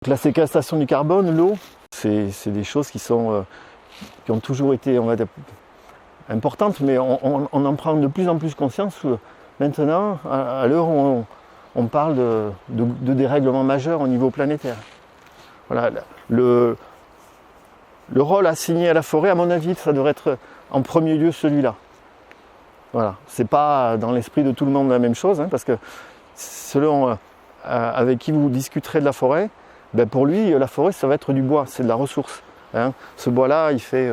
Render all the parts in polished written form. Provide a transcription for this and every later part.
La séquestration du carbone, l'eau, c'est des choses qui ont toujours été, on va dire, importantes, mais on en prend de plus en plus conscience maintenant, à l'heure où on parle de dérèglements majeurs au niveau planétaire. Voilà, le rôle assigné à la forêt, à mon avis, ça devrait être en premier lieu celui-là. Voilà, c'est pas dans l'esprit de tout le monde la même chose, hein, parce que selon avec qui vous discuterez de la forêt, ben pour lui, la forêt, ça va être du bois, c'est de la ressource. Hein. Ce bois-là, il fait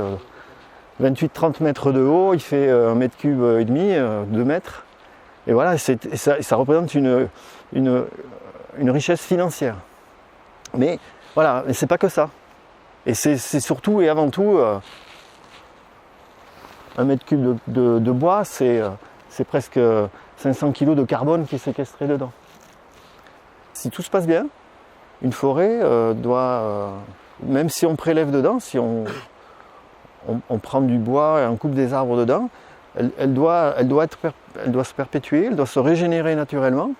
28-30 mètres de haut, il fait 1,5 mètre cube et demi, 2 mètres. Et voilà, ça représente une richesse financière. Mais voilà, c'est pas que ça. Et c'est surtout et avant tout, 1 mètre cube de bois, c'est presque 500 kg de carbone qui est séquestré dedans. Si tout se passe bien, une forêt doit, même si on prélève dedans, si on prend du bois et on coupe des arbres dedans, elle doit se perpétuer, elle doit se régénérer naturellement.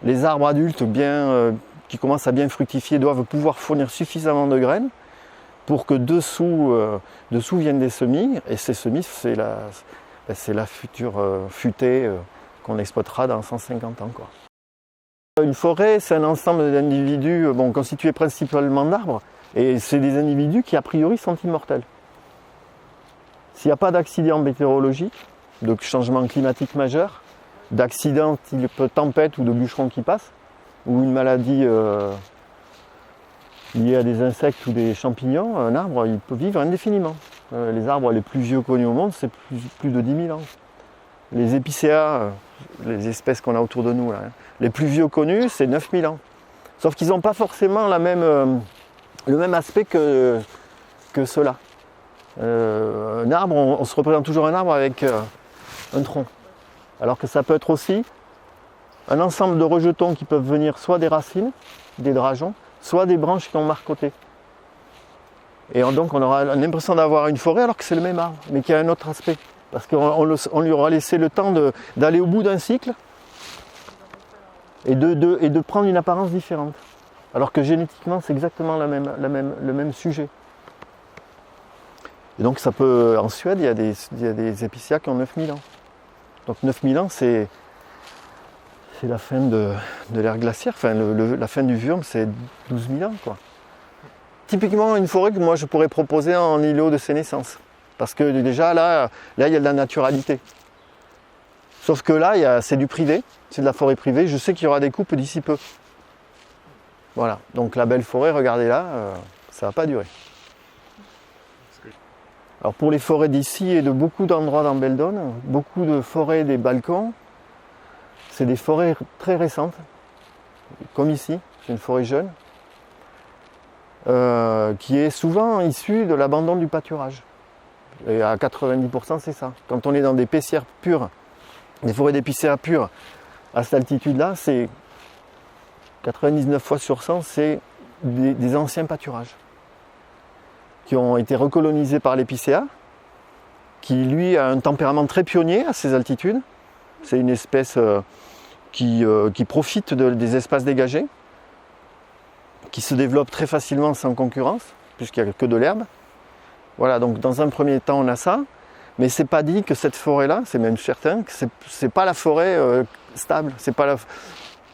Les arbres adultes qui commencent à bien fructifier doivent pouvoir fournir suffisamment de graines pour que dessous viennent des semis, et ces semis, c'est la future futée qu'on exploitera dans 150 ans, quoi. Une forêt, c'est un ensemble d'individus constitués principalement d'arbres, et c'est des individus qui a priori sont immortels. S'il n'y a pas d'accident météorologique, de changement climatique majeur, d'accident type tempête ou de bûcherons qui passent, ou une maladie liée à des insectes ou des champignons, un arbre il peut vivre indéfiniment. Les arbres les plus vieux connus au monde, c'est plus de 10 000 ans. Les épicéas, les espèces qu'on a autour de nous, là, les plus vieux connus, c'est 9 000 ans. Sauf qu'ils n'ont pas forcément le même aspect que ceux-là. Un arbre, on se représente toujours un arbre avec un tronc. Alors que ça peut être aussi un ensemble de rejetons qui peuvent venir soit des racines, des drageons, soit des branches qui ont marcoté. Et donc on aura l'impression d'avoir une forêt alors que c'est le même arbre, mais qui a un autre aspect. Parce qu'on lui aura laissé le temps d'aller au bout d'un cycle et de prendre une apparence différente. Alors que génétiquement, c'est exactement le même sujet. Et donc ça peut, en Suède, il y a des épicéas qui ont 9000 ans. Donc 9000 ans, c'est la fin de l'ère glaciaire, enfin la fin du Würm, c'est 12 000 ans, quoi. Typiquement une forêt que moi je pourrais proposer en îlot de sénescence. Parce que déjà là, il y a de la naturalité. Sauf que là, c'est du privé, c'est de la forêt privée. Je sais qu'il y aura des coupes d'ici peu. Voilà, donc la belle forêt, regardez là, ça ne va pas durer. Alors pour les forêts d'ici et de beaucoup d'endroits dans Beldon, beaucoup de forêts des Balkans, c'est des forêts très récentes, comme ici, c'est une forêt jeune, qui est souvent issue de l'abandon du pâturage. Et à 90% c'est ça. Quand on est dans des pessières pures, des forêts d'épicéas pures, à cette altitude-là, c'est 99 fois sur 100, c'est des anciens pâturages qui ont été recolonisés par l'épicéa, qui lui a un tempérament très pionnier à ces altitudes. C'est une espèce qui profite des espaces dégagés, qui se développe très facilement sans concurrence, puisqu'il n'y a que de l'herbe. Voilà, donc dans un premier temps on a ça, mais c'est pas dit que cette forêt-là, c'est même certain que c'est pas la forêt stable. C'est pas je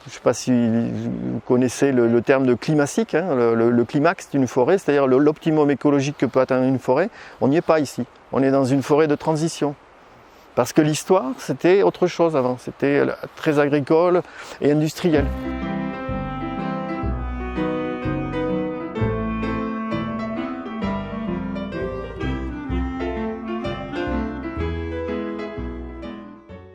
ne sais pas si vous connaissez le terme de climatique, hein, le climax d'une forêt, c'est-à-dire l'optimum écologique que peut atteindre une forêt. On n'y est pas ici. On est dans une forêt de transition. Parce que l'histoire, c'était autre chose avant. C'était très agricole et industriel.